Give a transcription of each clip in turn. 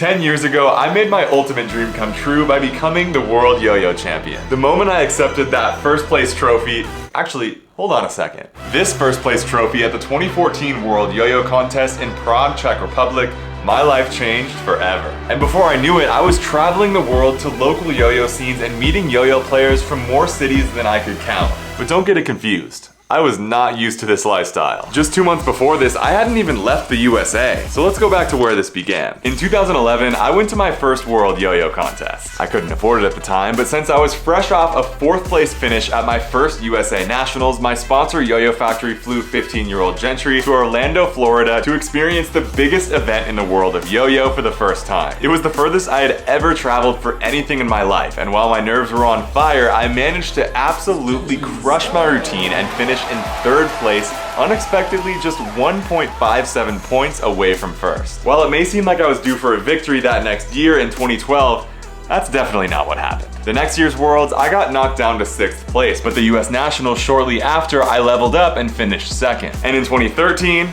10 years ago, I made my ultimate dream come true by becoming the world yo-yo champion. The moment I accepted that first place trophy, actually, hold on a second. This first place trophy at the 2014 World Yo-Yo Contest in Prague, Czech Republic, my life changed forever. And before I knew it, I was traveling the world to local yo-yo scenes and meeting yo-yo players from more cities than I could count. But don't get it confused. I was not used to this lifestyle. Just 2 months before this, I hadn't even left the USA. So let's go back to where this began. In 2011, I went to my first World Yo-Yo Contest. I couldn't afford it at the time, but since I was fresh off a 4th place finish at my first USA Nationals, my sponsor Yo-Yo Factory flew 15-year-old Gentry to Orlando, Florida to experience the biggest event in the world of yo-yo for the first time. It was the furthest I had ever traveled for anything in my life, and while my nerves were on fire, I managed to absolutely crush my routine and finish in 3rd place, unexpectedly just 1.57 points away from first. While it may seem like I was due for a victory that next year in 2012, that's definitely not what happened. The next year's Worlds, I got knocked down to 6th place, but the US Nationals shortly after, I leveled up and finished 2nd. And in 2013,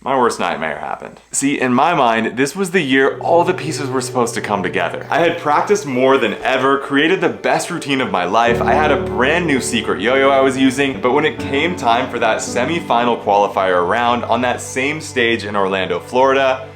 my worst nightmare happened. See, in my mind, this was the year all the pieces were supposed to come together. I had practiced more than ever, created the best routine of my life, I had a brand new secret yo-yo I was using, but when it came time for that semi-final qualifier round on that same stage in Orlando, Florida,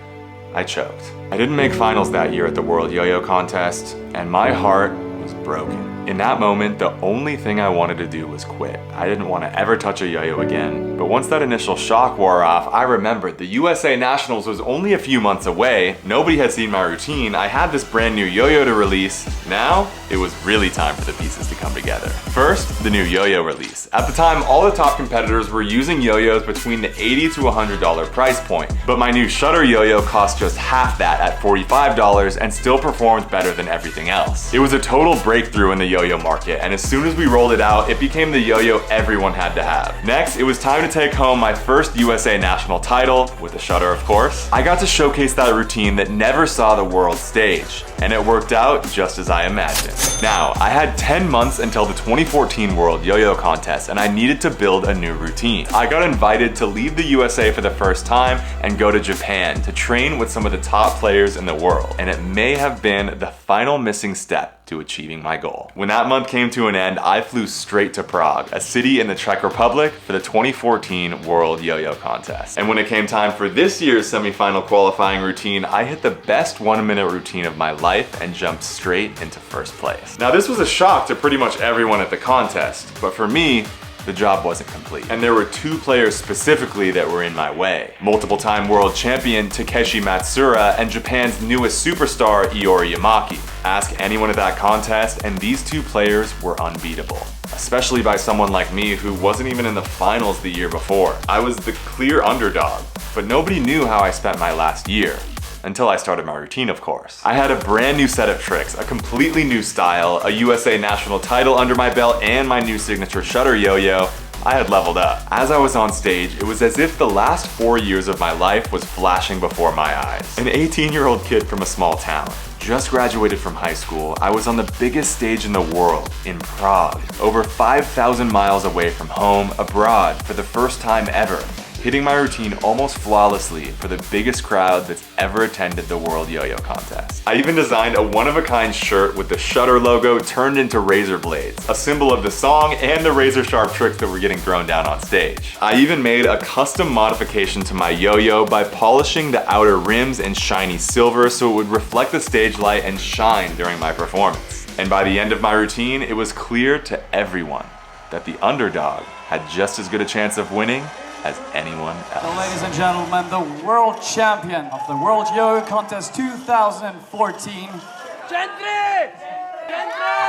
I choked. I didn't make finals that year at the World Yo-Yo Contest, and my heart was broken. In that moment, the only thing I wanted to do was quit. I didn't want to ever touch a yo-yo again. But once that initial shock wore off, I remembered the USA Nationals was only a few months away, nobody had seen my routine, I had this brand new yo-yo to release. Now, it was really time for the pieces to come together. First, the new yo-yo release. At the time, all the top competitors were using yo-yos between the $80 to $100 price point, but my new shutter yo-yo cost just half that at $45 and still performed better than everything else. It was a total breakthrough in the yo-yo market, and as soon as we rolled it out, it became the yo-yo everyone had to have. Next, it was time to take home my first USA National title, with the shutter of course. I got to showcase that routine that never saw the world stage, and it worked out just as I imagined. Now, I had 10 months until the 2014 World Yo-Yo Contest, and I needed to build a new routine. I got invited to leave the USA for the first time and go to Japan to train with some of the top players in the world, and it may have been the final missing step to achieving my goal. When that month came to an end, I flew straight to Prague, a city in the Czech Republic, for the 2014 World Yo-Yo Contest. And when it came time for this year's semifinal qualifying routine, I hit the best 1-minute routine of my life and jumped straight into first place. Now this was a shock to pretty much everyone at the contest, but for me, the job wasn't complete. And there were 2 players specifically that were in my way. Multiple-time world champion Takeshi Matsura and Japan's newest superstar Iori Yamaki. Ask anyone at that contest and these 2 players were unbeatable. Especially by someone like me who wasn't even in the finals the year before. I was the clear underdog, but nobody knew how I spent my last year. Until I started my routine, of course. I had a brand new set of tricks, a completely new style, a USA National title under my belt, and my new signature shutter yo-yo. I had leveled up. As I was on stage, it was as if the last 4 years of my life was flashing before my eyes. An 18-year-old kid from a small town. Just graduated from high school, I was on the biggest stage in the world, in Prague. Over 5,000 miles away from home, abroad, for the first time ever. Hitting my routine almost flawlessly for the biggest crowd that's ever attended the World Yo-Yo Contest. I even designed a one-of-a-kind shirt with the shutter logo turned into razor blades, a symbol of the song and the razor-sharp tricks that were getting thrown down on stage. I even made a custom modification to my yo-yo by polishing the outer rims in shiny silver so it would reflect the stage light and shine during my performance. And by the end of my routine, it was clear to everyone that the underdog had just as good a chance of winning as anyone else. So ladies and gentlemen, the world champion of the World Yo-Yo Contest 2014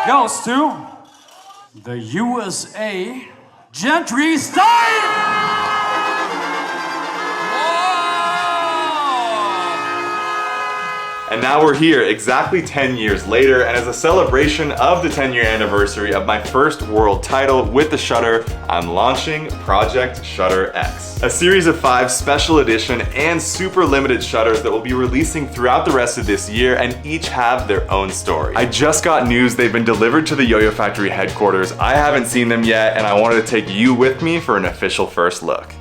goes to the USA Gentry Stein! And now we're here exactly 10 years later, and as a celebration of the 10-year anniversary of my first world title with the shutter, I'm launching Project Shutter X, a series of 5 special edition and super limited shutters that will be releasing throughout the rest of this year and each have their own story. I just got news they've been delivered to the Yoyo Factory headquarters. I haven't seen them yet, and I wanted to take you with me for an official first look.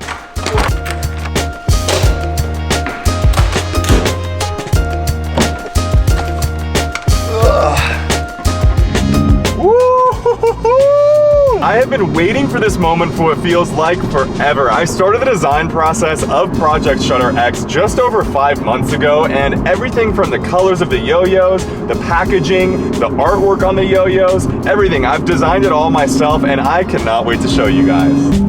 have been waiting for this moment for what feels like forever. I started the design process of Project Shutter X just over 5 months ago, and everything from the colors of the yo-yos, the packaging, the artwork on the yo-yos, everything. I've designed it all myself, and I cannot wait to show you guys.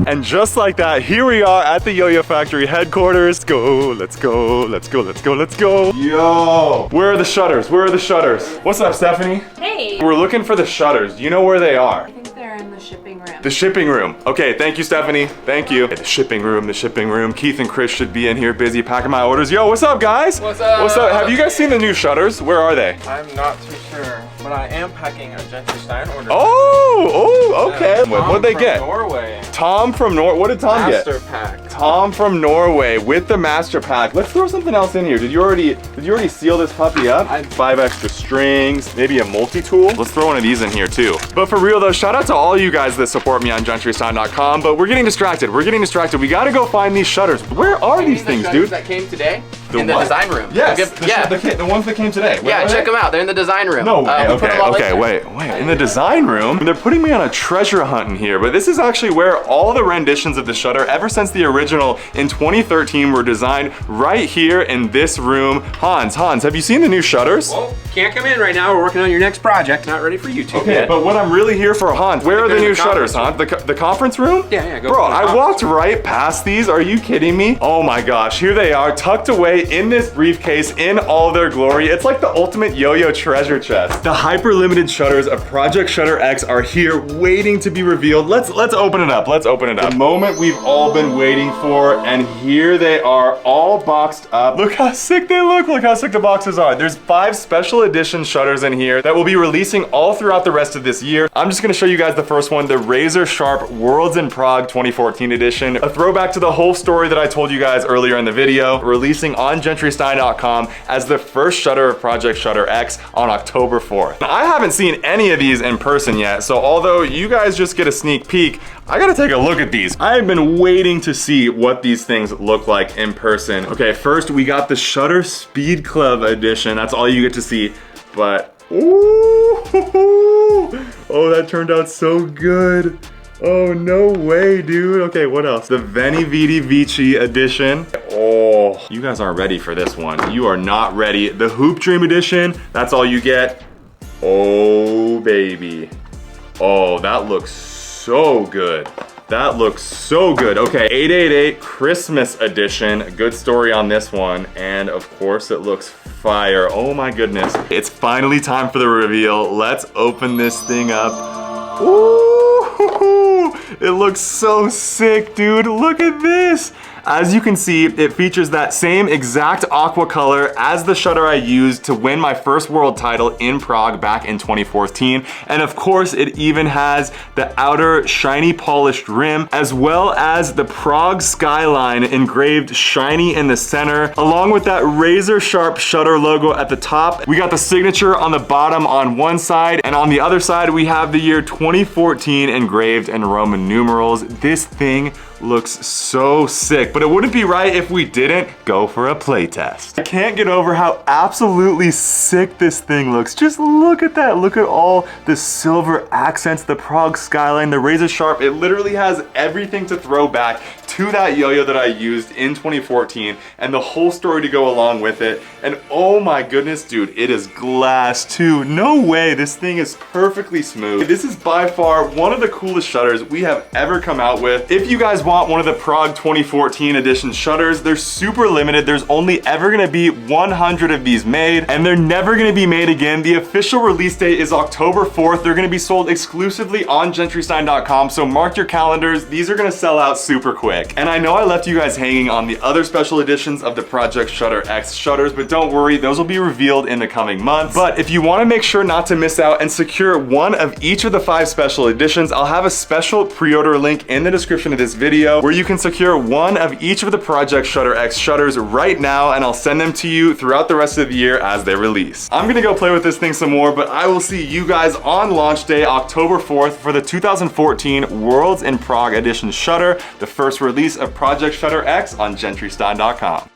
And just like that, here we are at the Yo-Yo Factory headquarters. Let's go, let's go, let's go, let's go, let's go. Yo! Where are the shutters? Where are the shutters? What's up, Stephanie? Hey! We're looking for the shutters. Do you know where they are? I think they're in the shipping room. The shipping room. Okay, thank you, Stephanie. Thank you. Okay, the shipping room, the shipping room. Keith and Chris should be in here busy packing my orders. Yo, what's up, guys? What's up? What's up? Have you guys seen the new shutters? Where are they? I'm not too sure, but I am packing a Gentry Stein order. Oh, okay. What'd they get? Norway. Tom from Norway. What did Tom get? Master pack. Tom from Norway with the master pack. Let's throw something else in here. Did you already seal this puppy up? 5 extra strings, maybe a multi-tool. Let's throw one of these in here too. But for real though, shout out to all you guys that support me on gentrystein.com, but we're getting distracted. We gotta go find these shutters. Where are these things, dude? That came today in what? the design room. Yes, yeah. the ones that came today. Yeah, check them out. They're in the design room. No way. We put them all in there. Wait. In the design room? They're putting me on a treasure hunt in here, but this is actually where all the renditions of the shutter, ever since the original in 2013, were designed right here in this room. Hans, have you seen the new shutters? Well, can't come in right now. We're working on your next project. Not ready for YouTube Okay, yet. but what I'm really here for, Hans, where are the new shutters, Hans? The conference room? Yeah, go. Bro, I walked right past these. Are you kidding me? Oh my gosh, here they are, tucked away in this briefcase in all their glory. It's like the ultimate yo-yo treasure chest. The hyper limited shutters of Project Shutter X are here waiting to be revealed. Let's open it up. Let's open it up. The moment we've all been waiting for, and here they are all boxed up. Look how sick they look. Look how sick the boxes are. There's 5 special edition shutters in here that will be releasing all throughout the rest of this year. I'm just gonna show you guys the first one, the Razor Sharp Worlds in Prague 2014 edition. A throwback to the whole story that I told you guys earlier in the video, releasing on gentrystein.com as the first shutter of Project Shutter X on October 4th. Now, I haven't seen any of these in person yet, so although you guys just get a sneak peek, I gotta take a look at these. I have been waiting to see what these things look like in person. Okay, first we got the Shutter Speed Club edition. That's all you get to see, but ooh, oh, that turned out so good. Oh, no way, dude. Okay, what else? The Veni Vidi Vici edition. Oh, you guys aren't ready for this one. You are not ready. The Hoop Dream edition, that's all you get. Oh, baby. Oh, that looks so good. That looks so good. Okay, 888 Christmas edition. Good story on this one. And of course it looks fire. Oh my goodness. It's finally time for the reveal. Let's open this thing up. Ooh, it looks so sick, dude. Look at this. As you can see, it features that same exact aqua color as the shutter I used to win my first world title in Prague back in 2014. And of course, it even has the outer shiny polished rim, as well as the Prague skyline engraved shiny in the center, along with that razor sharp shutter logo at the top. We got the signature on the bottom on one side, and on the other side, we have the year 2014 engraved in Roman numerals. This thing looks so sick, but it wouldn't be right if we didn't go for a play test. I can't get over how absolutely sick this thing looks. Just look at that. Look at all the silver accents, the Prague skyline, the razor sharp. It literally has everything to throw back to that yo-yo that I used in 2014 and the whole story to go along with it. And oh my goodness, dude, it is glass too. No way, this thing is perfectly smooth. This is by far one of the coolest shutters we have ever come out with. If you guys want one of the Prague 2014 edition shutters, they're super limited. There's only ever gonna be 100 of these made, and they're never gonna be made again. The official release date is October 4th. They're gonna be sold exclusively on gentrystein.com, so mark your calendars. These are gonna sell out super quick. And I know I left you guys hanging on the other special editions of the Project Shutter X shutters, but don't worry, those will be revealed in the coming months. But if you wanna make sure not to miss out and secure one of each of the 5 special editions, I'll have a special pre-order link in the description of this video where you can secure one of each of the Project Shutter X shutters right now, and I'll send them to you throughout the rest of the year as they release. I'm gonna go play with this thing some more, but I will see you guys on launch day, October 4th, for the 2014 Worlds in Prague edition shutter, the first release of Project Shutter X on gentrystein.com.